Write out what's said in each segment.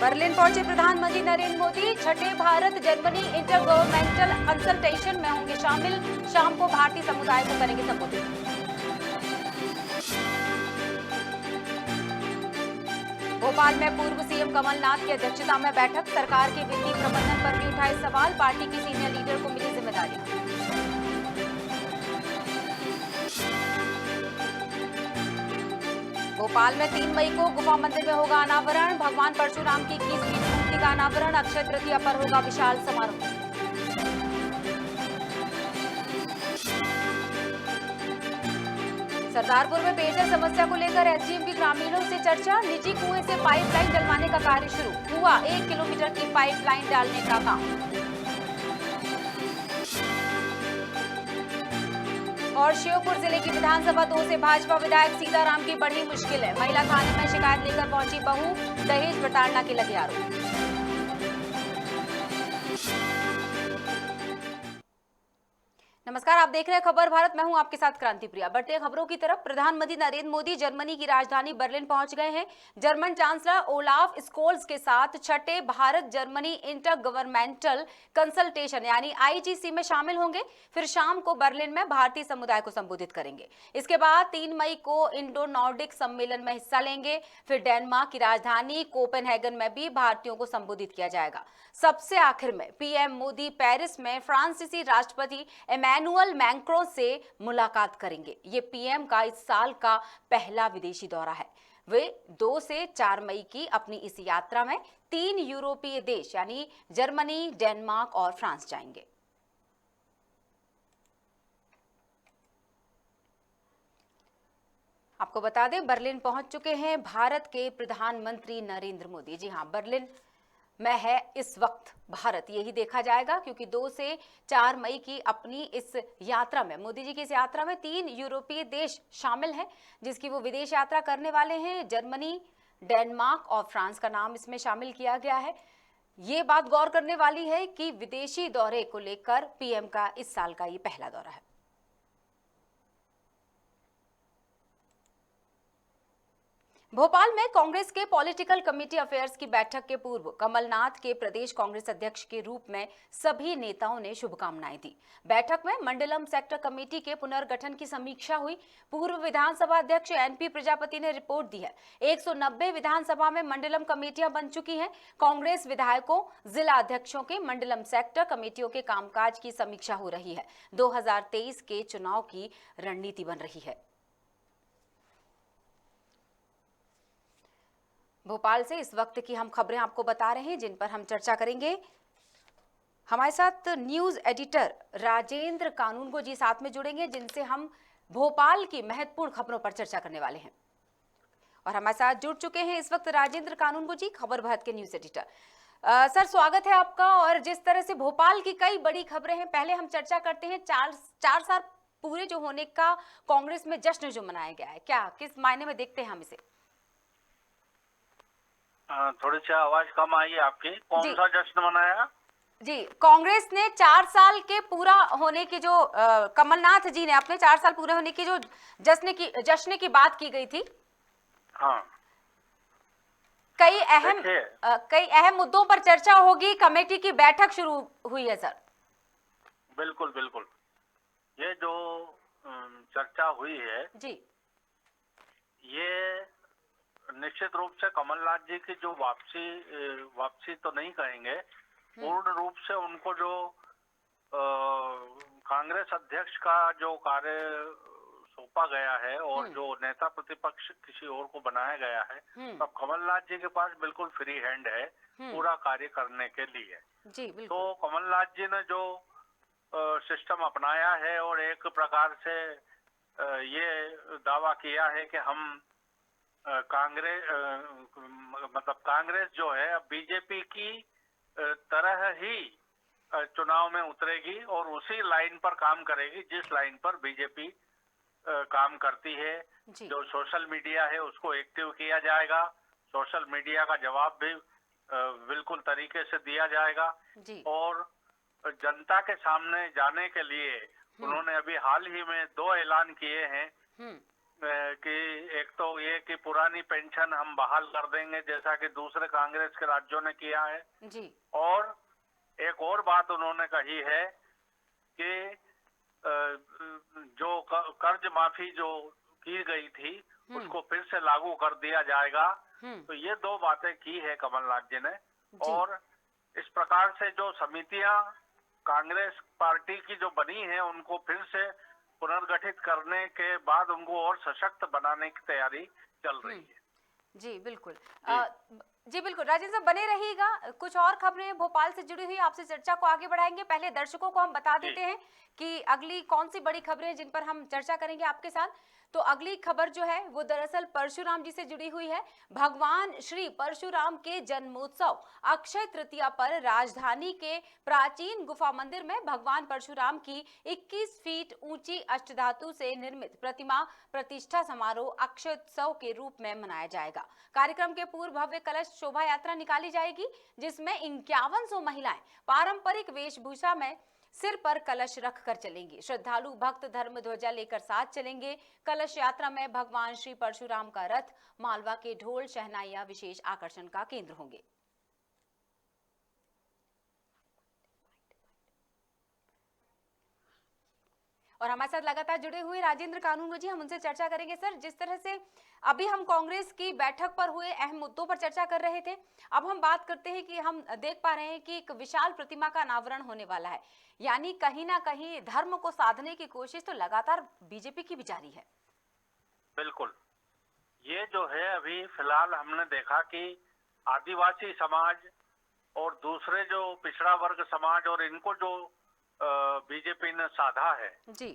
Berlin पहुंचे प्रधानमंत्री नरेंद्र मोदी। छठे Bharat Germany inter governmental consultation में होंगे शामिल। शाम को भारतीय समुदाय को करेंगे संबोधित। भोपाल में पूर्व सीएम कमलनाथ की अध्यक्षता में बैठक। सरकार के वित्तीय प्रबंधन पर भी उठाए सवाल। पार्टी की सीनियर लीडर को मिली जिम्मेदारियां। भोपाल में 3 मई को गुफा मंदिर में होगा अनावरण। भगवान परशुराम की 21 फीट मूर्ति का अनावरण। अक्षय तृतीया पर होगा विशाल समारोह। सरदारपुर में पेयजल समस्या को लेकर एसडीएम की ग्रामीणों से चर्चा। निजी कुएं से पाइपलाइन डलवाने का कार्य शुरू हुआ। 1 किलोमीटर की पाइपलाइन डालने का काम। और श्योपुर जिले की विधानसभा 2 से भाजपा विधायक सीताराम की बड़ी मुश्किल है। महिला थाने में शिकायत लेकर पहुंची बहू। दहेज प्रताड़ना के लगे आरोप। नमस्कार, आप देख रहे हैं खबर भारत। मैं हूं आपके साथ क्रांति प्रिया। बढ़ते हैं खबरों की तरफ। प्रधानमंत्री नरेंद्र मोदी जर्मनी की राजधानी बर्लिन पहुंच गए हैं। जर्मन चांसलर ओलाफ स्कोल्स के साथ छठे Bharat Germany inter governmental consultation यानी आईजीसी में शामिल होंगे। फिर शाम को बर्लिन में भारतीय समुदाय को संबोधित करेंगे। इसके बाद 3 मई को इंडो नॉर्डिक सम्मेलन में हिस्सा लेंगे। फिर डेनमार्क की राजधानी कोपेनहेगन में भी भारतीयों को संबोधित किया जाएगा। सबसे आखिर में पीएम मोदी पेरिस में फ्रांसीसी राष्ट्रपति इमैनुअल मैक्रों से मुलाकात करेंगे। ये पीएम का इस साल का पहला विदेशी दौरा है। वे 2 से 4 मई की अपनी इस यात्रा में 3 यूरोपीय देश यानी जर्मनी, डेनमार्क और फ्रांस जाएंगे। आपको बता दें, बर्लिन पहुंच चुके हैं भारत के प्रधानमंत्री नरेंद्र मोदी। जी हां, बर्लिन में है इस वक्त भारत। यही देखा जाएगा क्योंकि 2 से 4 मई की अपनी इस यात्रा में, मोदी जी की इस यात्रा में 3 यूरोपीय देश शामिल हैं जिसकी वो विदेश यात्रा करने वाले हैं। जर्मनी, डेनमार्क और फ्रांस का नाम इसमें शामिल किया गया है। ये बात गौर करने वाली है कि विदेशी दौरे को लेकर पीएम का इस साल का ये पहला दौरा है। भोपाल में कांग्रेस के पॉलिटिकल कमेटी अफेयर्स की बैठक के पूर्व कमलनाथ के प्रदेश कांग्रेस अध्यक्ष के रूप में सभी नेताओं ने शुभकामनाएं दी। बैठक में मंडलम सेक्टर कमेटी के पुनर्गठन की समीक्षा हुई। पूर्व विधानसभा अध्यक्ष एनपी प्रजापति ने रिपोर्ट दी है। 190 विधानसभा में मंडलम कमेटियां बन चुकी हैं। कांग्रेस विधायकों, जिला अध्यक्षों के मंडलम सेक्टर कमेटियों के कामकाज की समीक्षा हो रही है। 2023 के चुनाव की रणनीति बन रही है। भोपाल से इस वक्त की हम खबरें आपको बता रहे हैं जिन पर हम चर्चा करेंगे। हमारे साथ न्यूज एडिटर राजेंद्र कानूनगो जी साथ में जुड़ेंगे जिनसे हम भोपाल की महत्वपूर्ण खबरों पर चर्चा करने वाले हैं। और हमारे साथ जुड़ चुके हैं इस वक्त राजेंद्र कानूनगो जी, खबर भारत के न्यूज एडिटर। सर, स्वागत है आपका। और जिस तरह से भोपाल की कई बड़ी खबरें हैं, पहले हम चर्चा करते हैं 4 साल पूरे जो होने का कांग्रेस में जश्न जो मनाया गया है, क्या किस मायने में देखते हैं हम इसे? थोड़ी सी आवाज कम आई है आपकी। कौन सा जश्न मनाया? जी, कांग्रेस ने 4 साल के पूरा होने की जो कमलनाथ जी ने अपने 4 साल पूरे होने की जो जश्न की बात की गई थी। हाँ, कई अहम मुद्दों पर चर्चा होगी। कमेटी की बैठक शुरू हुई है सर। बिल्कुल बिल्कुल। ये जो चर्चा हुई है जी, ये निश्चित रूप से कमलनाथ जी की जो वापसी तो नहीं कहेंगे, पूर्ण रूप से उनको जो कांग्रेस अध्यक्ष का जो कार्य सौंपा गया है और जो नेता प्रतिपक्ष किसी और को बनाया गया है, तब कमलनाथ जी के पास बिल्कुल फ्री हैंड है पूरा कार्य करने के लिए। जी, बिल्कुल। तो कमलनाथ जी ने जो सिस्टम अपनाया है और एक प्रकार से ये दावा किया है कि हम कांग्रेस जो है अब बीजेपी की तरह ही चुनाव में उतरेगी और उसी लाइन पर काम करेगी जिस लाइन पर बीजेपी काम करती है। जो सोशल मीडिया है उसको एक्टिव किया जाएगा, सोशल मीडिया का जवाब भी बिल्कुल तरीके से दिया जाएगा। और जनता के सामने जाने के लिए उन्होंने अभी हाल ही में 2 ऐलान किए हैं। कि एक तो ये कि पुरानी पेंशन हम बहाल कर देंगे, जैसा कि दूसरे कांग्रेस के राज्यों ने किया है। जी। और एक और बात उन्होंने कही है कि जो कर्ज माफी जो की गई थी उसको फिर से लागू कर दिया जाएगा। तो ये दो बातें की है कमलनाथ जी ने। जी। और इस प्रकार से जो समितियां कांग्रेस पार्टी की जो बनी है उनको फिर से पुनर्गठित करने के बाद उनको और सशक्त बनाने की तैयारी चल रही है। जी बिल्कुल। जी बिल्कुल राजेंद्र साहब बने रहिएगा। कुछ और खबरें भोपाल से जुड़ी हुई आपसे चर्चा को आगे बढ़ाएंगे। पहले दर्शकों को हम बता देते हैं कि अगली कौन सी बड़ी खबरें जिन पर हम चर्चा करेंगे आपके साथ। तो अगली खबर जो है वो दरअसल परशुराम जी से जुड़ी हुई है। भगवान श्री परशुराम के जन्मोत्सव अक्षय तृतीया पर राजधानी के प्राचीन गुफा मंदिर में भगवान परशुराम की 21 फीट ऊंची अष्टधातु से निर्मित प्रतिमा प्रतिष्ठा समारोह अक्षयोत्सव के रूप में मनाया जाएगा। कार्यक्रम के पूर्व भव्य कलश शोभा यात्रा निकाली जाएगी, जिसमें 5100 महिलाएं पारंपरिक वेशभूषा में सिर पर कलश रख कर चलेंगी। श्रद्धालु भक्त धर्म ध्वजा लेकर साथ चलेंगे। कलश यात्रा में भगवान श्री परशुराम का रथ, मालवा के ढोल शहनाइयां विशेष आकर्षण का केंद्र होंगे। और हमारे साथ लगातार जुड़े हुए राजेंद्र कानूनगो जी, हम उनसे चर्चा करेंगे। सर, जिस तरह से अभी हम कांग्रेस की बैठक पर हुए अहम मुद्दों पर चर्चा कर रहे थे, अब हम बात करते हैं कि हम देख पा रहे हैं कि एक विशाल प्रतिमा का अनावरण होने वाला है। यानी कहीं ना कहीं धर्म को साधने की कोशिश तो लगातार बीजेपी की भी जारी है। बिल्कुल। ये जो है अभी फिलहाल हमने देखा कि आदिवासी समाज और दूसरे जो पिछड़ा वर्ग समाज और इनको जो बीजेपी ने साधा है जी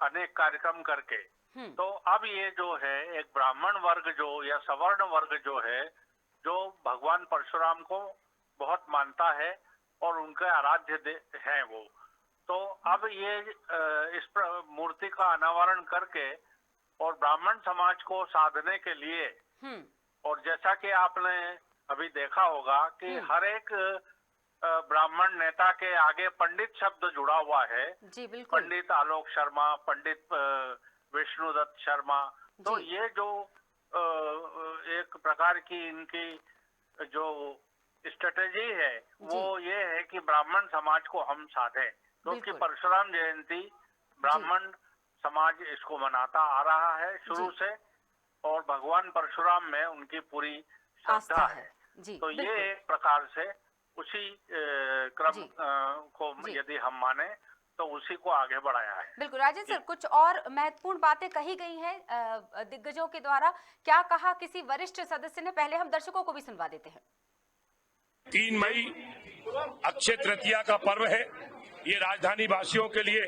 अनेक कार्यक्रम करके, तो अब ये जो है एक ब्राह्मण वर्ग जो या सवर्ण वर्ग जो है जो भगवान परशुराम को बहुत मानता है और उनके आराध्य हैं वो, तो अब ये इस मूर्ति का अनावरण करके और ब्राह्मण समाज को साधने के लिए, और जैसा कि आपने अभी देखा होगा कि हर एक ब्राह्मण नेता के आगे पंडित शब्द जुड़ा हुआ है। जी बिल्कुल। पंडित आलोक शर्मा, पंडित विष्णुदत्त शर्मा। तो ये जो एक प्रकार की इनकी जो स्ट्रेटेजी है वो ये है कि ब्राह्मण समाज को हम साधें, क्योंकि परशुराम जयंती ब्राह्मण समाज इसको मनाता आ रहा है शुरू से, और भगवान परशुराम में उनकी पूरी श्रद्धा है। तो ये एक प्रकार से उसी क्रम को यदि हम माने तो उसी को आगे बढ़ाया है। बिल्कुल राजेंद्र सर, कुछ और महत्वपूर्ण बातें कही गई हैं दिग्गजों के द्वारा। क्या कहा किसी वरिष्ठ सदस्य ने, पहले हम दर्शकों को भी सुनवा देते हैं। 3 मई अक्षय तृतीया का पर्व है। ये राजधानी वासियों के लिए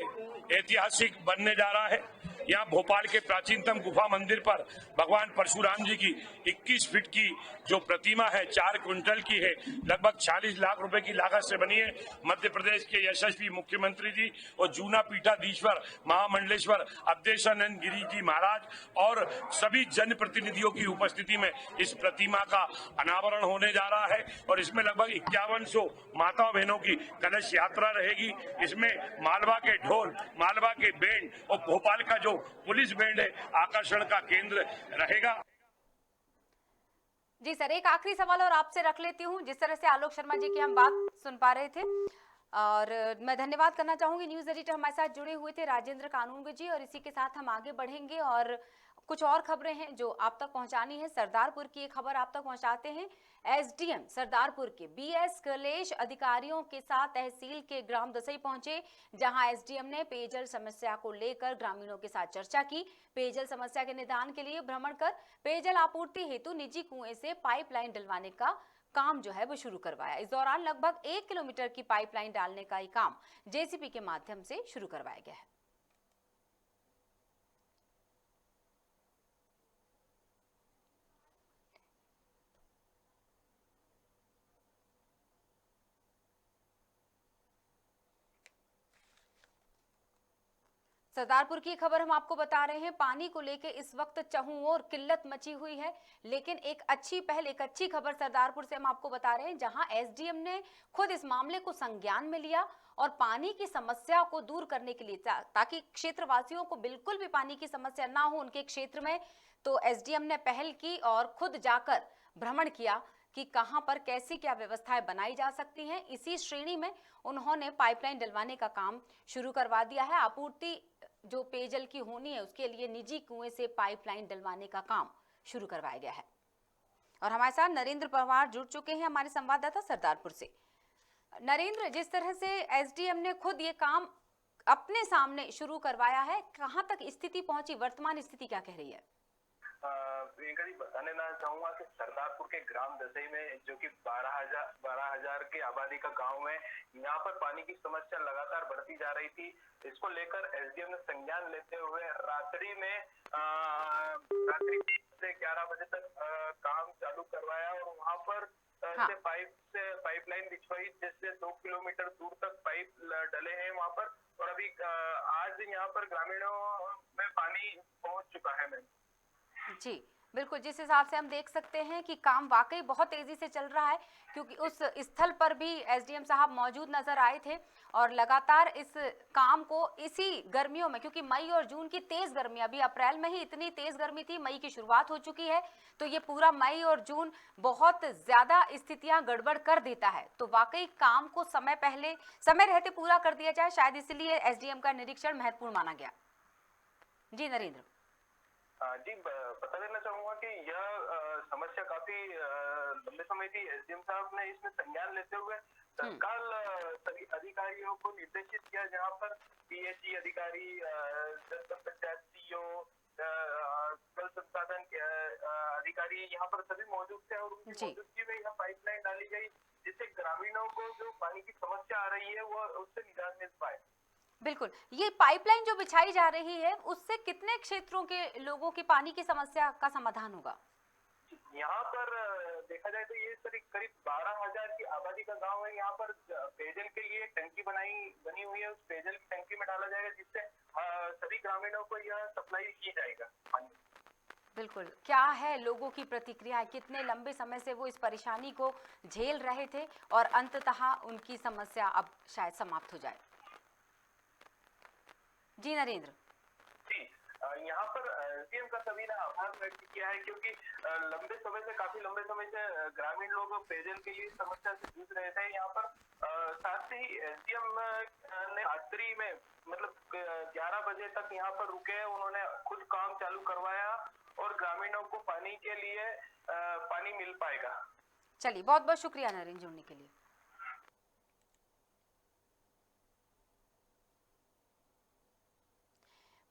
ऐतिहासिक बनने जा रहा है। यहाँ भोपाल के प्राचीनतम गुफा मंदिर पर भगवान परशुराम जी की 21 फीट की जो प्रतिमा है 4 क्विंटल की है, लगभग 40 लाख रुपए की लागत से बनी है। मध्य प्रदेश के यशस्वी मुख्यमंत्री जी और जूना पीठाधीश्वर महामंडलेश्वर अवधेशानंद गिरी जी महाराज और सभी जनप्रतिनिधियों की उपस्थिति में इस प्रतिमा का अनावरण होने जा रहा है। और इसमें लगभग 5100 माताओं बहनों की कलश यात्रा रहेगी। इसमें मालवा के ढोल, मालवा के बैंड और भोपाल का जो पुलिस बैंड है आकर्षण का केंद्र रहेगा। जी सर, एक आखिरी सवाल और आपसे रख लेती हूँ। जिस तरह से आलोक शर्मा जी की हम बात सुन पा रहे थे, और मैं धन्यवाद करना चाहूंगी न्यूज एडिटर हमारे साथ जुड़े हुए थे राजेंद्र कानूनगो जी, और इसी के साथ हम आगे बढ़ेंगे और कुछ और खबरें हैं जो आप तक पहुंचानी है। सरदारपुर की एक खबर आप तक पहुंचाते हैं। एसडीएम सरदारपुर के बीएस कलेश अधिकारियों के साथ तहसील के ग्राम दसई पहुंचे, जहां एसडीएम ने पेयजल समस्या को लेकर ग्रामीणों के साथ चर्चा की। पेयजल समस्या के निदान के लिए भ्रमण कर पेयजल आपूर्ति हेतु निजी कुएं से पाइपलाइन डलवाने का काम जो है वो शुरू करवाया। इस दौरान लगभग 1 किलोमीटर की पाइपलाइन डालने का ही काम जेसीबी के माध्यम से शुरू करवाया गया है। सरदारपुर की खबर हम आपको बता रहे हैं। पानी को लेके इस वक्त चहुं ओर किल्लत मची हुई है, लेकिन एक अच्छी पहल, एक अच्छी खबर सरदारपुर से हम आपको बता रहे हैं, जहां एसडीएम ने खुद इस मामले को संज्ञान में लिया और पानी की समस्या को दूर करने के लिए, ताकि क्षेत्रवासियों को बिल्कुल भी पानी की समस्या ना हो उनके क्षेत्र में, तो एसडीएम ने पहल की और खुद जाकर भ्रमण किया कि कहां पर कैसी क्या व्यवस्थाएं बनाई जा सकती हैं। इसी श्रेणी में उन्होंने पाइपलाइन डलवाने का काम शुरू करवा दिया है। आपूर्ति जो पेयजल की होनी है उसके लिए निजी कुएं से पाइपलाइन डलवाने का काम शुरू करवाया गया है। और हमारे साथ नरेंद्र पवार जुड़ चुके हैं, हमारे संवाददाता सरदारपुर से। नरेंद्र, जिस तरह से एसडीएम ने खुद ये काम अपने सामने शुरू करवाया है, कहां तक स्थिति पहुंची, वर्तमान स्थिति क्या कह रही है? प्रियंका जी, बताने चाहूंगा कि सरदारपुर के ग्राम दसई में, जो कि 12,000 की आबादी का गांव है, यहाँ पर पानी की समस्या लगातार बढ़ती जा रही थी। इसको लेकर एसडीएम ने संज्ञान लेते हुए रात्रि से 11 बजे तक काम चालू करवाया और वहां पर से पाइपलाइन बिछवाई, जिससे 2 किलोमीटर दूर तक पाइप डले हैं वहां पर। और अभी आज यहाँ पर ग्रामीणों में पानी पहुंच चुका है। जी बिल्कुल, जिस हिसाब से हम देख सकते हैं कि काम वाकई बहुत तेजी से चल रहा है, क्योंकि उस स्थल पर भी एसडीएम साहब मौजूद नजर आए थे और लगातार इस काम को इसी गर्मियों में, क्योंकि मई और जून की तेज गर्मी, अभी अप्रैल में ही इतनी तेज गर्मी थी, मई की शुरुआत हो चुकी है, तो ये पूरा मई और जून बहुत ज्यादा स्थितियां गड़बड़ कर देता है। तो वाकई काम को समय रहते पूरा कर दिया जाए, शायद इसलिए एसडीएम का निरीक्षण महत्वपूर्ण माना गया। जी नरेंद्र। जी, बता देना चाहूंगा कि यह समस्या काफी लंबे समय थी। एसडीएम साहब ने इसमें संज्ञान लेते हुए तत्काल सभी अधिकारियों को निर्देशित किया, जहां पर पीएचई अधिकारी, पंचायत सीईओ, जल संसाधन के अधिकारी यहाँ पर सभी मौजूद थे और उनकी मौजूदगी में यह पाइपलाइन डाली गई, जिससे ग्रामीणों को जो पानी की समस्या आ रही है वो उससे निजात मिल पाए। बिल्कुल, ये पाइपलाइन जो बिछाई जा रही है उससे कितने क्षेत्रों के लोगों की पानी की समस्या का समाधान होगा? यहाँ पर देखा जाए तो ये करीब 12,000 की आबादी का गांव है। यहाँ पर पेयजल के लिए टंकी बनी हुई है, उस पेयजल की टंकी में डाला जाएगा, जिससे सभी ग्रामीणों को यह सप्लाई की जाएगा पानी। बिल्कुल, क्या है लोगों की प्रतिक्रिया, कितने लंबे समय से वो इस परेशानी को झेल रहे थे और अंततः उनकी समस्या अब शायद समाप्त हो जाए। जी नरेंद्र। जी, यहाँ पर एसडीएम का सभी ने आभार व्यक्त किया है, क्योंकि काफी लंबे समय से ग्रामीण लोग पेयजल के लिए समस्या से जूझ रहे थे। यहाँ पर साथ ही एसडीएम ने रात्रि में, मतलब 11 बजे तक यहाँ पर रुके, उन्होंने खुद काम चालू करवाया और ग्रामीणों को पानी के लिए पानी मिल पाएगा। चलिए, बहुत बहुत शुक्रिया नरेंद्र जुड़ने के लिए।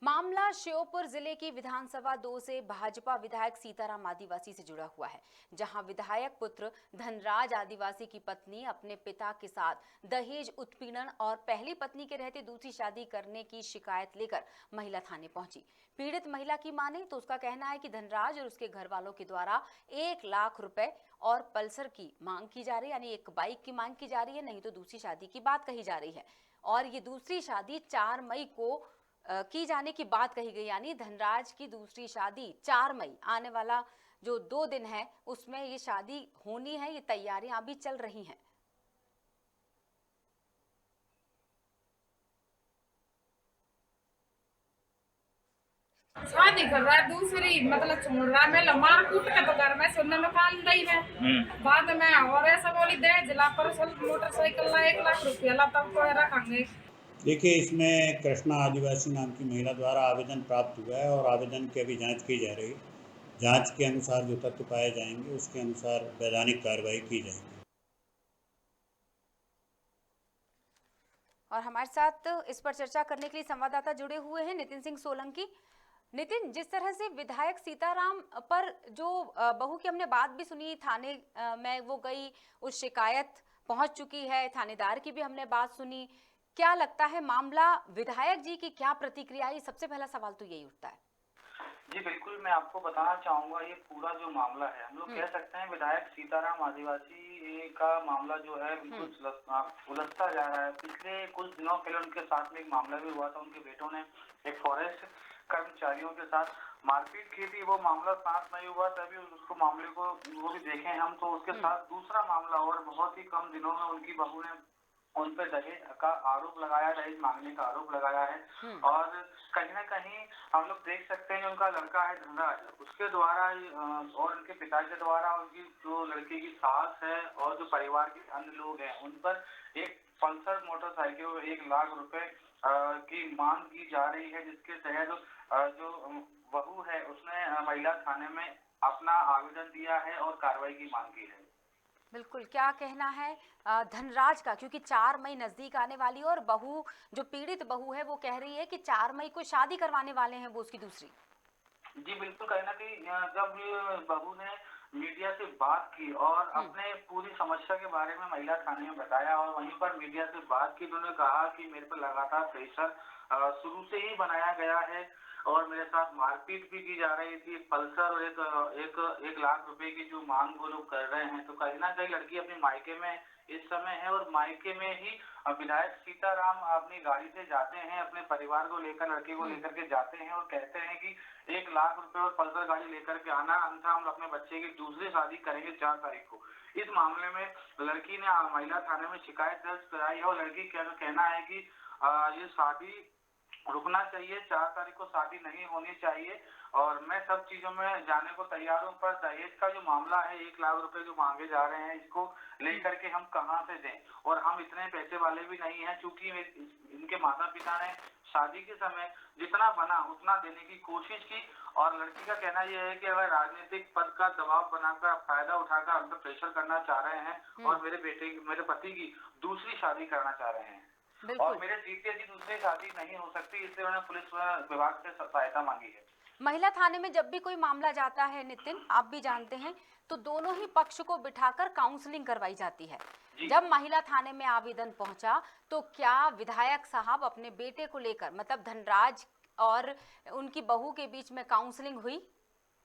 मामला श्योपुर जिले की विधानसभा 2 से भाजपा विधायक सीताराम आदिवासी से जुड़ा हुआ है, जहां विधायक पुत्र धनराज आदिवासी की पत्नी अपने पिता के साथ दहेज उत्पीड़न और पहली पत्नी के रहते दूसरी शादी करने की शिकायत लेकर महिला थाने पहुंची। पीड़ित महिला की माने तो उसका कहना है कि धनराज और उसके घर वालों के द्वारा 1 लाख रुपए और पल्सर की मांग की जा रही है, यानी एक बाइक की मांग की जा रही है, नहीं तो दूसरी शादी की बात कही जा रही है। और ये दूसरी शादी 4 मई को की जाने की बात कही गई, यानी धनराज की दूसरी शादी 4 मई, आने वाला जो 2 दिन है उसमें ये शादी होनी है। ये तैयारियां अभी चल रही हैं। शादी कर रहा है दूसरी, मतलब छोड़ रहा है। मैं मार कूट के तो घर में सुनने में कान दई है। बाद में और ऐसा बोली दे जिला पर मोटरसाइकिल ला 1 लाख रुपया ला, तब तो रखेंगे। देखिए, इसमें कृष्णा आदिवासी नाम की महिला द्वारा आवेदन प्राप्त हुआ है और आवेदन की अभी जांच की जा रही है। जांच के अनुसार जो तथ्य पाए जाएंगे उसके अनुसार वैधानिक कार्रवाई की जाएगी। और हमारे साथ इस पर चर्चा करने के लिए संवाददाता जुड़े हुए हैं नितिन सिंह सोलंकी। नितिन, जिस तरह से विधायक सीताराम पर जो बहू की हमने बात भी सुनी, थाने में वो गई, उस शिकायत पहुंच चुकी है, थानेदार की भी हमने बात सुनी, क्या लगता है मामला विधायक जी की क्या प्रतिक्रिया है? सबसे पहला सवाल तो यही उठता है। जी बिल्कुल, मैं आपको बताना चाहूंगा, ये पूरा जो मामला है हम लोग कह सकते हैं विधायक सीताराम आदिवासी का मामला जो है बिल्कुल उलझता जा रहा है। पिछले कुछ दिनों पहले उनके साथ में एक मामला भी हुआ था, उनके बेटों ने एक फॉरेस्ट कर्मचारियों के साथ मारपीट की थी। वो मामला साथ नहीं हुआ, तभी उसको मामले को वो भी देखें हम तो उसके साथ दूसरा मामला और बहुत ही कम दिनों में उनकी बहू ने उन पर दहेज का आरोप लगाया, दहेज मांगने का आरोप लगाया है। और कहीं ना कहीं हम लोग देख सकते हैं उनका लड़का है धनराज, उसके द्वारा और उनके पिता के द्वारा उनकी जो लड़की की सास है और जो परिवार के अन्य लोग हैं उन पर एक पल्सर मोटरसाइकिल और 1 लाख रुपए की मांग की जा रही है, जिसके तहत जो बहू है उसने महिला थाने में अपना आवेदन दिया है और कार्रवाई की मांग की है। बिल्कुल, क्या कहना है धनराज का, क्योंकि 4 मई नजदीक आने वाली है और बहू जो पीड़ित बहू है वो कह रही है कि 4 मई को शादी करवाने वाले हैं वो उसकी दूसरी। जी बिल्कुल, कहीं ना कहीं जब बहू ने मीडिया से बात की और अपने पूरी समस्या के बारे में महिला थाने में बताया और वहीं पर मीडिया से बात की, उन्होंने कहा कि मेरे पर लगातार प्रेशर शुरू से ही बनाया गया है और मेरे साथ मारपीट भी की जा रही थी। पल्सर और एक लाख रुपए की जो मांग वो लोग कर रहे हैं, तो कहीं ना कहीं लड़की अपने मायके में इस समय है और मायके में ही विधायक सीताराम अपनी गाड़ी से जाते हैं, अपने परिवार को लेकर लड़की को लेकर के जाते हैं और कहते हैं कि 1 लाख रुपए और पल्सर गाड़ी लेकर के आना, अन्यथा हम अपने बच्चे की दूसरी शादी करेंगे 4 तारीख को। इस मामले में लड़की ने महिला थाने में शिकायत दर्ज कराई है और लड़की का कहना है कि ये शादी रुकना चाहिए, 4 तारीख को शादी नहीं होनी चाहिए और मैं सब चीजों में जाने को तैयार हूँ, पर दहेज का जो मामला है 1 लाख रुपए जो मांगे जा रहे हैं इसको लेकर के हम कहाँ से दें, और हम इतने पैसे वाले भी नहीं हैं, क्योंकि इनके माता पिता ने शादी के समय जितना बना उतना देने की कोशिश की और लड़की का कहना यह है कि अगर राजनीतिक पद का दबाव बनाकर फायदा उठाकर हम पर प्रेशर करना चाह रहे हैं और मेरे पति की दूसरी शादी करना चाह रहे हैं और मेरे जीते जी दूसरी शादी नहीं हो सकती, इसलिए उन्होंने पुलिस विभाग से सहायता मांगी है। महिला थाने में जब भी कोई मामला जाता है नितिन, आप भी जानते हैं, तो दोनों ही पक्ष को बिठाकर काउंसलिंग करवाई जाती है। जब महिला थाने में आवेदन पहुंचा तो क्या विधायक साहब अपने बेटे को लेकर, मतलब धनराज और उनकी बहू के बीच में काउंसलिंग हुई?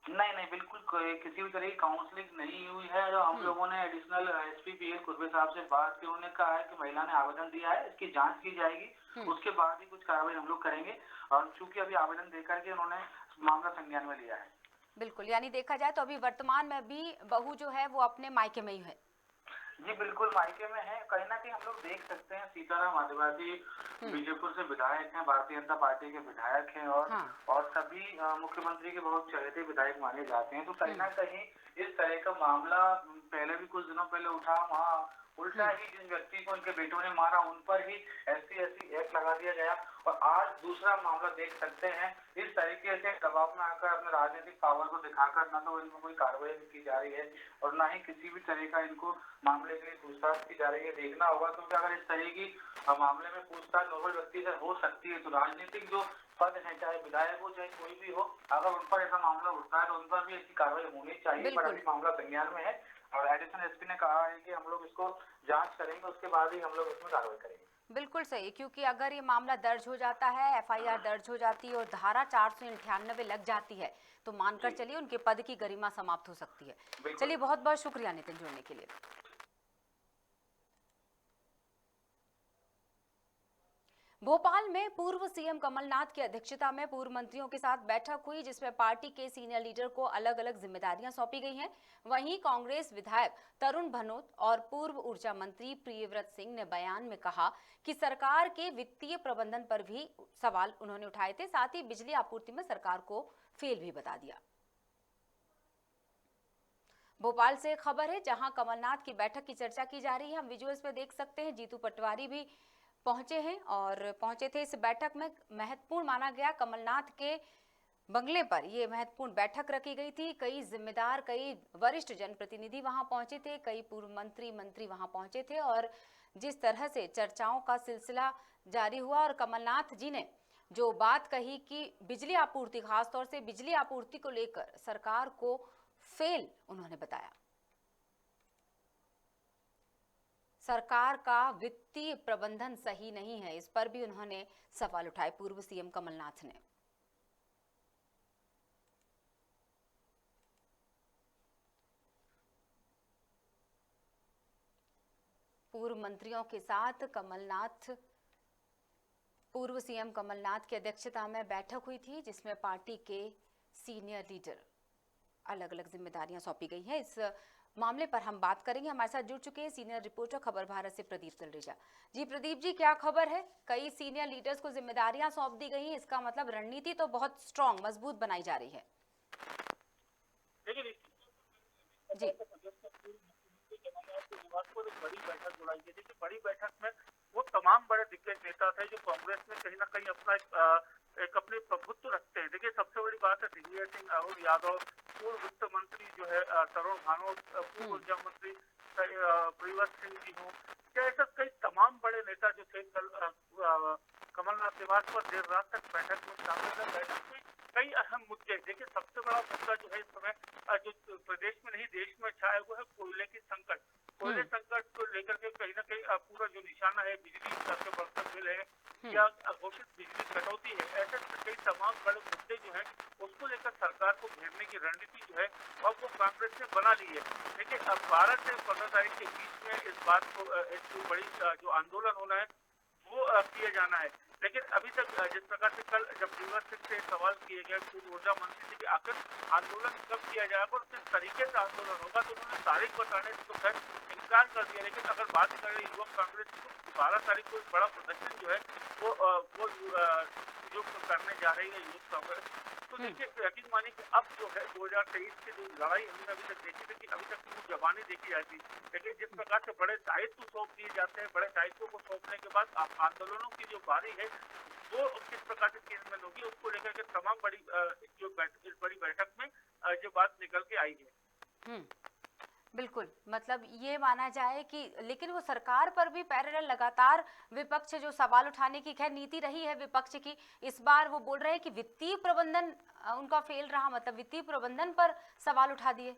नहीं, बिल्कुल किसी भी तरह की काउंसलिंग नहीं हुई है। जो हम लोगों ने एडिशनल एसपी पीएल कुर्बे साहब से बात की, उन्होंने कहा है कि महिला ने आवेदन दिया है, इसकी जांच की जाएगी, उसके बाद ही कुछ कार्रवाई हम लोग करेंगे और चूंकि अभी आवेदन देकर के उन्होंने मामला संज्ञान में लिया है। बिल्कुल, यानी देखा जाए तो अभी वर्तमान में भी बहू जो है वो अपने मायके में ही है। जी बिल्कुल, मायके में है। कहीं ना कहीं हम लोग देख सकते हैं सीताराम आदिवासी बीजेपुर से विधायक हैं, भारतीय जनता पार्टी के विधायक हैं और सभी मुख्यमंत्री के बहुत चहेते विधायक माने जाते हैं। तो कहीं ना कहीं इस तरह का मामला पहले भी कुछ दिनों पहले उठा, वहाँ उल्टा ही जिन व्यक्ति को उनके बेटों ने मारा उन पर ही SC एक्ट लगा दिया गया और आज दूसरा मामला देख सकते हैं। इस तरीके से दबाव में आकर अपने राजनीतिक पावर को दिखाकर न तो इनको कोई कार्रवाई की जा रही है और न ही किसी भी तरह का इनको मामले के लिए पूछताछ की जा रही है। देखना होगा, क्योंकि अगर इस तरह की मामले में पूछताछ नॉर्मल व्यक्ति से हो सकती है तो राजनीतिक जो पद है, चाहे विधायक हो चाहे कोई भी हो, अगर उन पर ऐसा मामला उठता है तो उन पर भी ऐसी कार्रवाई होनी चाहिए। पर अभी मामला संज्ञान में है और एडिशनल एसपी ने कहा है कि हम लोग इसको जांच करेंगे, उसके बाद ही हम लोग इसमें कार्रवाई करेंगे। बिल्कुल सही, क्योंकि अगर ये मामला दर्ज हो जाता है, FIR दर्ज हो जाती है और धारा 498 लग जाती है तो मानकर चलिए उनके पद की गरिमा समाप्त हो सकती है। चलिए, बहुत बहुत शुक्रिया नितिन जुड़ने के लिए। भोपाल में पूर्व सीएम कमलनाथ की अध्यक्षता में पूर्व मंत्रियों के साथ बैठक हुई, जिसमें पार्टी के सीनियर लीडर को अलग अलग जिम्मेदारियां सौंपी गई हैं। वहीं कांग्रेस विधायक तरुण भनोत और पूर्व ऊर्जा मंत्री प्रियव्रत सिंह ने बयान में कहा कि सरकार के वित्तीय प्रबंधन पर भी सवाल उन्होंने उठाए थे, साथ ही बिजली आपूर्ति में सरकार को फेल भी बता दिया। भोपाल से खबर है जहां कमलनाथ की बैठक की चर्चा की जा रही है। हम विजुअल्स में देख सकते हैं, जीतू पटवारी भी पहुंचे हैं और पहुंचे थे इस बैठक में। महत्वपूर्ण माना गया, कमलनाथ के बंगले पर ये महत्वपूर्ण बैठक रखी गई थी। कई जिम्मेदार, कई वरिष्ठ जनप्रतिनिधि वहां पहुंचे थे, कई पूर्व मंत्री वहां पहुंचे थे और जिस तरह से चर्चाओं का सिलसिला जारी हुआ और कमलनाथ जी ने जो बात कही कि बिजली आपूर्ति, खासतौर से बिजली आपूर्ति को लेकर सरकार को फेल उन्होंने बताया। सरकार का वित्तीय प्रबंधन सही नहीं है, इस पर भी उन्होंने सवाल उठाए पूर्व सीएम कमलनाथ ने। पूर्व मंत्रियों के साथ पूर्व सीएम कमलनाथ की अध्यक्षता में बैठक हुई थी, जिसमें पार्टी के सीनियर लीडर अलग अलग जिम्मेदारियां सौंपी गई हैं। इस मामले पर हम बात करेंगे। हमारे साथ जुड़ चुके हैं सीनियर रिपोर्टर खबर भारत से प्रदीप तलरेजा। जी प्रदीप जी, क्या खबर है? कई सीनियर लीडर्स को जिम्मेदारियां सौंप दी गई हैं, इसका मतलब रणनीति तो बहुत स्ट्रांग, मजबूत बनाई जा रही है। जी बड़ी बैठक बुलाई गई थी। बड़ी बैठक में वो तमाम बड़े दिग्गज नेता थे जो कांग्रेस में कहीं ना कहीं अपना एक अपने प्रभुत्व रखते हैं। देखिए, सबसे बड़ी बात है दिग्विजय सिंह यादव, पूर्व वित्त मंत्री जो है तरुण भानोट, पूर्व ऊर्जा मंत्री प्रियव्रत सिंह जी हों, क्या ऐसा कई तमाम बड़े नेता जो थे कल कमलनाथ निवास पर देर रात तक बैठक में शामिल है। बैठक में कई अहम मुद्दे, देखिए सबसे बड़ा मुद्दा जो है इस समय जो प्रदेश में नहीं देश में छाया हुआ है कोयले की संकट। कोयले संकट को लेकर के कहीं ना कहीं पूरा जो निशाना है बिजली के बढ़ता बिल है या घोषित बिजली कटौती है, ऐसे कई तमाम बड़े मुद्दे जो है उसको लेकर सरकार को घेरने की रणनीति जो है अब वो कांग्रेस ने बना ली है। देखिए, अब 12 से 15 तारीख के बीच में इस बात को एक बड़ी जो आंदोलन होना है वो किया जाना है। लेकिन अभी तक जिस प्रकार से कल जब प्रियव्रत सिंह से सवाल किए गए पूर्व ऊर्जा मंत्री से कि आखिर आंदोलन कब किया जाएगा और किस तरीके से आंदोलन होगा, तो उन्होंने तारीख बताने से तो खैर इनकार कर दिया। लेकिन अगर बात करें युवक कांग्रेस की, 12 तारीख को एक बड़ा प्रदर्शन जो है वो जो करने जा रही है युवक कांग्रेस, तो देखिए यकीन मानिए कि अब जो है 2023 की जो लड़ाई हमने अभी तक देखी थी कि अभी तक वो जवानी देखी जाती, लेकिन जिस प्रकार से बड़े दायित्व सौंप दिए जाते हैं, बड़े दायित्वों को सौंपने के बाद आंदोलनों की जो बारी है वो किस प्रकार से केंद्र में होगी, उसको लेकर के तमाम बड़ी इस बड़ी बैठक में जो बात निकल के आई है। बिल्कुल, मतलब ये माना जाए कि लेकिन वो सरकार पर भी पैरेलल लगातार विपक्ष जो सवाल उठाने की खैर नीति रही है विपक्ष की, इस बार वो बोल रहे हैं कि वित्तीय प्रबंधन उनका फेल रहा, मतलब वित्तीय प्रबंधन पर सवाल उठा दिए।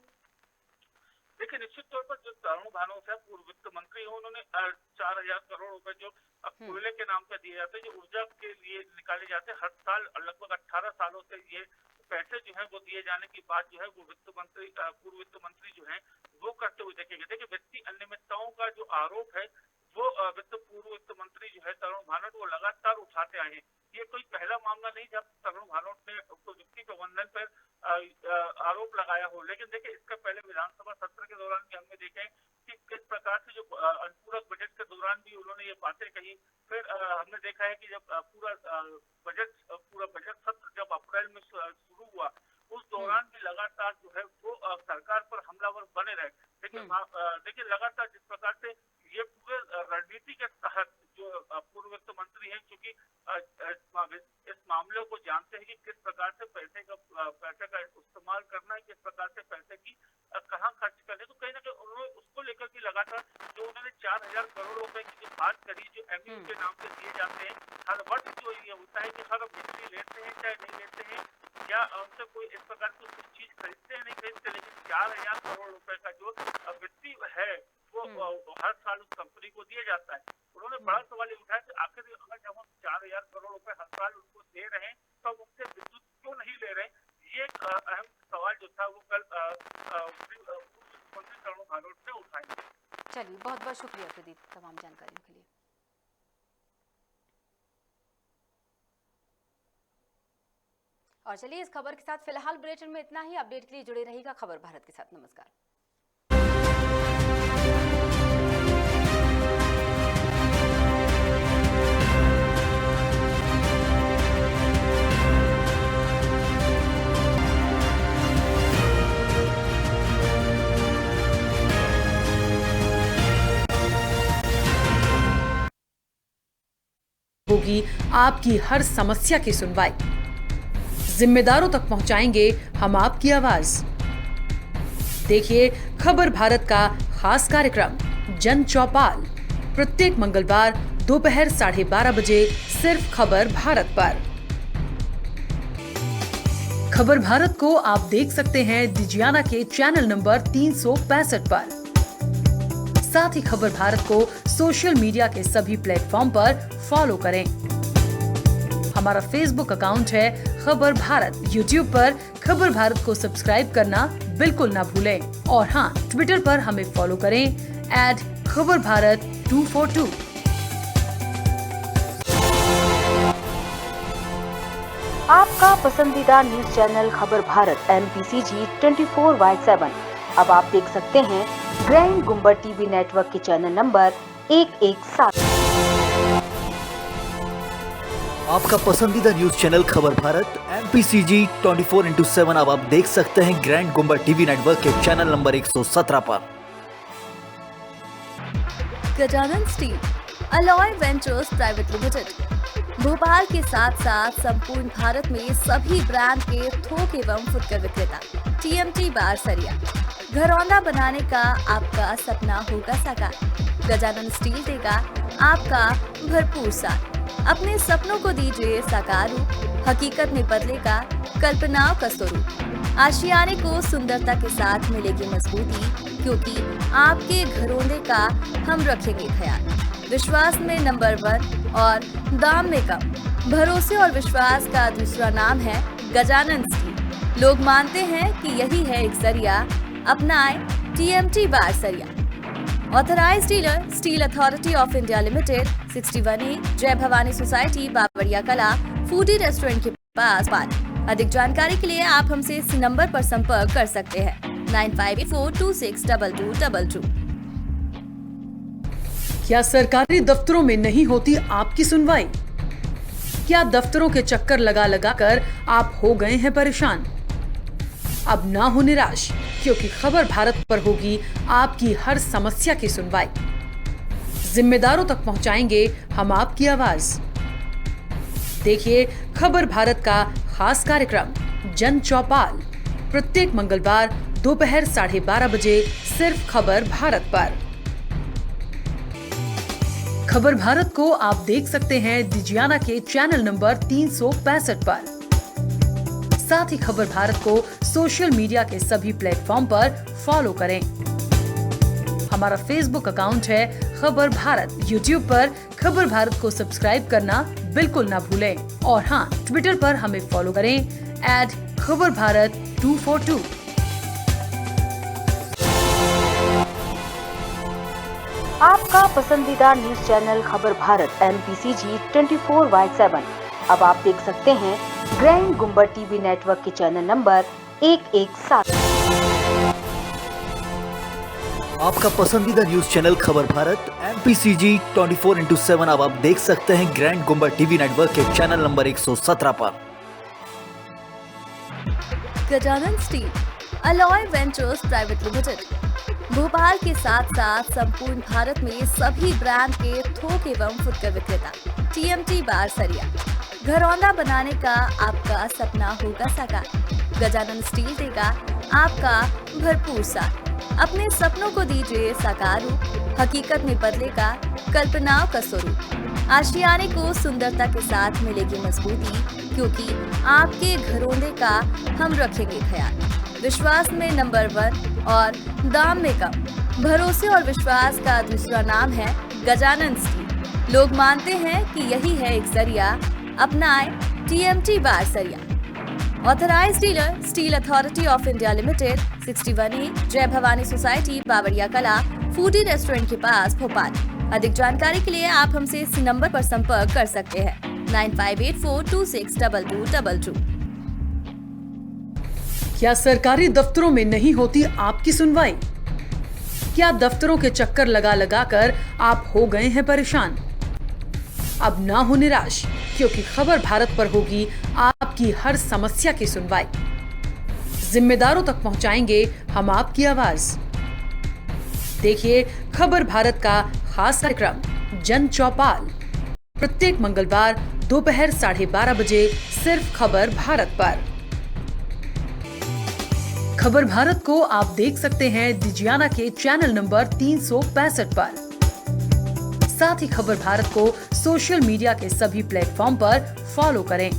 देखिए, निश्चित तौर पर जो तरुण भानोट है पूर्व वित्त मंत्री है, उन्होंने 4000 करोड़ रुपए जो कोयले के नाम पे दिए जाते हैं, जो ऊर्जा के लिए निकाले जाते हैं, हर साल लगभग 18 सालों से ये पैसे जो है वो दिए जाने की बात जो है वो पूर्व वित्त मंत्री जो है वो करते हुए देखेंगे। देखिए, वित्तीय अनियमितताओं का जो आरोप है वो पूर्व वित्त मंत्री जो है तरुण भानोट वो लगातार उठाते आए हैं। ये कोई पहला मामला नहीं जब तरुण भानोट ने वित्तीय प्रबंधन पर आरोप लगाया हो। लेकिन देखिए, इसका पहले विधानसभा सत्र के दौरान भी हमने देखे कि किस प्रकार से जो अनुपूरक बजट के दौरान भी उन्होंने ये बातें कही। फिर हमने देखा है कि जब पूरा बजट सत्र जब अप्रैल में शुरू हुआ, उस दौरान भी लगातार जो है वो सरकार पर हमलावर बने रहे। देखिए लगातार जिस प्रकार से ये पूरे रणनीति के तहत जो पूर्व वित्त मंत्री हैं, क्योंकि इस मामले को जानते हैं कि किस प्रकार से पैसे का इस्तेमाल करना है, किस प्रकार से पैसे की कहाँ खर्च करने, तो कहीं ना कहीं उन्होंने उसको लेकर के लगातार जो उन्होंने 4000 करोड़ रुपए की जो बात करी जो एमयू के नाम से दिए जाते हैं, हर वर्ष जो ये होता है कि हर बिजली लेते हैं चाहे नहीं लेते हैं, या उनसे कोई इस प्रकार की कुछ चीज खरीदते हैं नहीं खरीदते, लेकिन 4000 करोड़ रुपए का जो वित्तीय है वो हर साल उस कंपनी को दिया जाता है। उन्होंने बड़ा सवाल ये उठाया कि आखिर अगर जब हम 4000 करोड़ रुपए हर साल उनको दे रहे हैं तो उनसे विद्युत क्यों नहीं ले रहे? ये एक अहम सवाल जो था वो कल मंत्री तरुण भानोट ने उठाया। चलिए, बहुत बहुत शुक्रिया प्रदीप तमाम जानकारियों के लिए। और चलिए इस खबर के साथ फिलहाल बुलेटिन में इतना ही। अपडेट के लिए जुड़े रहिएगा खबर भारत के साथ। नमस्कार। होगी आपकी हर समस्या की सुनवाई। जिम्मेदारों तक पहुंचाएंगे हम आपकी आवाज। देखिए खबर भारत का खास कार्यक्रम जन चौपाल प्रत्येक मंगलवार दोपहर 12:30 बजे सिर्फ खबर भारत पर। खबर भारत को आप देख सकते हैं डिजियाना के चैनल नंबर 365 पर। साथ ही खबर भारत को सोशल मीडिया के सभी प्लेटफॉर्म पर फॉलो करें। हमारा फेसबुक अकाउंट है खबर भारत। यूट्यूब पर खबर भारत को सब्सक्राइब करना बिल्कुल ना भूलें। और हाँ, ट्विटर पर हमें फॉलो करें @खबरभारत242। आपका पसंदीदा न्यूज चैनल खबर भारत MPCG 24/7 अब आप देख सकते हैं ग्रैंड गुम्बद टीवी नेटवर्क के चैनल नंबर 117। आपका पसंदीदा न्यूज चैनल खबर भारत MPCG 24/7 अब आप देख सकते हैं ग्रैंड गुम्बद टीवी नेटवर्क के चैनल नंबर 117 पर। Gajanan steel alloy ventures private limited Bhopal के साथ साथ संपूर्ण भारत में सभी ब्रांड के थोक एवं फुटकर विक्रेता TMT बारसरिया घरौंदा बनाने का आपका सपना होगा साकार। गजानन स्टील देगा आपका भरपूर साथ। अपने सपनों को दीजिए साकार रूप, हकीकत में बदलेगा कल्पनाओं का स्वरूप। आशियाने को सुंदरता के साथ मिलेगी मजबूती, क्योंकि आपके घरौंदे का हम रखेंगे ख्याल। विश्वास में नंबर 1 और दाम में कम। भरोसे और विश्वास का दूसरा नाम है गजानन स्टील। लोग मानते हैं कि यही है एक जरिया, अपनाएं TMT बारसरिया। Authorized dealer steel authority of India limited 61A Jai Bhavani society Bawaria कला फूडी रेस्टोरेंट के पास पार्क। अधिक जानकारी के लिए आप हमसे इस नंबर पर संपर्क कर सकते हैं 9584262222। क्या सरकारी दफ्तरों में नहीं होती आपकी सुनवाई? क्या दफ्तरों के चक्कर लगा लगा कर आप हो गए हैं परेशान? अब ना हो निराश, क्योंकि खबर भारत पर होगी आपकी हर समस्या की सुनवाई। जिम्मेदारों तक पहुंचाएंगे हम आपकी आवाज। देखिए खबर भारत का खास कार्यक्रम जन चौपाल प्रत्येक मंगलवार दोपहर 12:30 बजे सिर्फ खबर भारत पर। खबर भारत को आप देख सकते हैं डिजियाना के चैनल नंबर 365 पर। साथ ही खबर भारत को सोशल मीडिया के सभी प्लेटफॉर्म पर फॉलो करें। हमारा फेसबुक अकाउंट है खबर भारत। यूट्यूब पर खबर भारत को सब्सक्राइब करना बिल्कुल ना भूलें। और हाँ, ट्विटर पर हमें फॉलो करें @खबरभारत242। आपका पसंदीदा न्यूज चैनल खबर भारत MPCG 24/7 अब आप देख सकते हैं ग्रैंड गुम्बद टीवी नेटवर्क के चैनल नंबर 117। आपका पसंदीदा न्यूज चैनल खबर भारत MPCG 24/7 अब आप देख सकते हैं ग्रैंड गुम्बद टीवी नेटवर्क के चैनल नंबर 117 पर। Gajanan steel alloy ventures private limited Bhopal के साथ साथ संपूर्ण भारत में सभी ब्रांड के थोक एवं फुटकर विक्रेता TMT बारसरिया घरौंदा बनाने का आपका सपना होगा साकार। गजानन स्टील देगा आपका भरपूर साथ। अपने सपनों को दीजिए साकार रूप, हकीकत में बदलेगा कल्पनाओं का स्वरूप। आशियाने को सुंदरता के साथ मिलेगी मजबूती, क्योंकि आपके घरौंदे का हम रखेंगे ख्याल। विश्वास में नंबर 1 और दाम में कम। भरोसे और विश्वास का दूसरा नाम है गजानन स्टील। लोग मानते हैं कि यही है एक जरिया, अपनाएं TMT बारसरिया। Authorized dealer steel authority of India limited 61A Jai Bhavani society Bawaria कला फूडी रेस्टोरेंट के पास भोपाल। अधिक जानकारी के लिए आप हमसे इस नंबर पर संपर्क कर सकते हैं 9584262222। क्या सरकारी दफ्तरों में नहीं होती आपकी सुनवाई? क्या दफ्तरों के चक्कर लगा लगा कर आप हो गए हैं परेशान? अब ना हो निराश, क्योंकि खबर भारत पर होगी आपकी हर समस्या की सुनवाई। जिम्मेदारों तक पहुंचाएंगे हम आपकी आवाज। देखिए खबर भारत का खास कार्यक्रम जन चौपाल प्रत्येक मंगलवार दोपहर 12:30 बजे सिर्फ खबर भारत पर। खबर भारत को आप देख सकते हैं डिजियाना के चैनल नंबर 365 पर। साथ ही खबर भारत को सोशल मीडिया के सभी प्लेटफॉर्म पर फॉलो करें।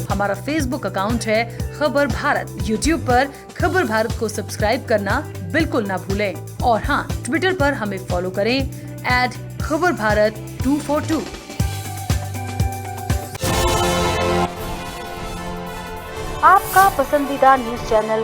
हमारा फेसबुक अकाउंट है खबर भारत। यूट्यूब पर खबर भारत को सब्सक्राइब करना बिल्कुल ना भूलें। और हाँ, ट्विटर पर हमें फॉलो करें @खबरभारत242। आपका पसंदीदा न्यूज चैनल